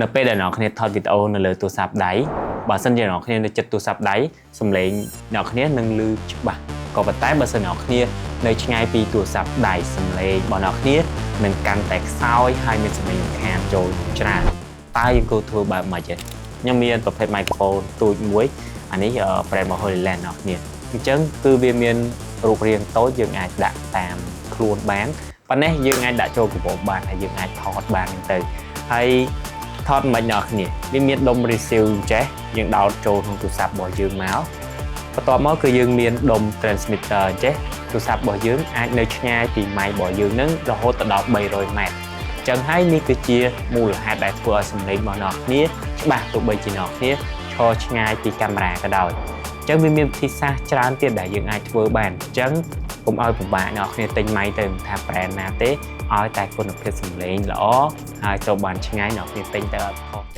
នៅពេលដែលអ្នកគ្នាថតវីដេអូនៅលើទូរស័ព្ទដៃបើសិនជាអ្នកគ្នានៅចិត្តទូរស័ព្ទដៃសំឡេងអ្នកគ្នានឹងឮច្បាស់ក៏ប៉ុន្តែបើសិនអ្នកគ្នានៅឆ្ងាយពីទូរស័ព្ទដៃសំឡេងរបស់អ្នកគ្នានឹងកាន់តែខ្សោយហើយមានសំឡេងរំខានចូលច្រើនតើយើងគួរធ្វើបែបម៉េចទេខ្ញុំមានប្រភេទ microphone ទូចមួយអានេះ brand របស់ Hollyland អ្នកគ្នាអញ្ចឹងគឺវាមានរូបរាងតូចយើងអាចដាក់តាមខ្លួនបានប៉ុន្តែយើងអាចដាក់ចូលកាបូបបានហើយយើងអាចថតបានទៅហើយថតមិនអ្នកគ្នាវាមានដុំ receive ចេះយើងដោតចូលក្នុងទូរស័ព្ទរបស់យើងមកបន្ទាប់មកគឺយើងមានដុំ transmitter ចេះទូរស័ព្ទរបស់យើងអាចនៅឆ្ងាយពី mic របស់យើងនឹងរហូតដល់300ម៉ែត្រអញ្ចឹងហើយនេះគឺជាមូលហេតុដែលធ្វើឲ្យសំឡេងរបស់អ្នកគ្នាច្បាស់ទោះបីជាអ្នកគ្នាឈរឆ្ងាយពីកាមេរ៉ាក៏ដោយអញ្ចឹងវាមានវិធីសាស្ត្រច្រើនទៀតដែលយើងអាចធ្វើបានអញ្ចឹងកុំឲ្យពិបាកអ្នកគ្នាទិញ mic ទៅមិនថា brand ណាទេឲ្យតែគុណភាពសំឡេងល្អហើយចូលបានឆ្ងាយអ្នកគ្នាទិញទៅអត់ខុស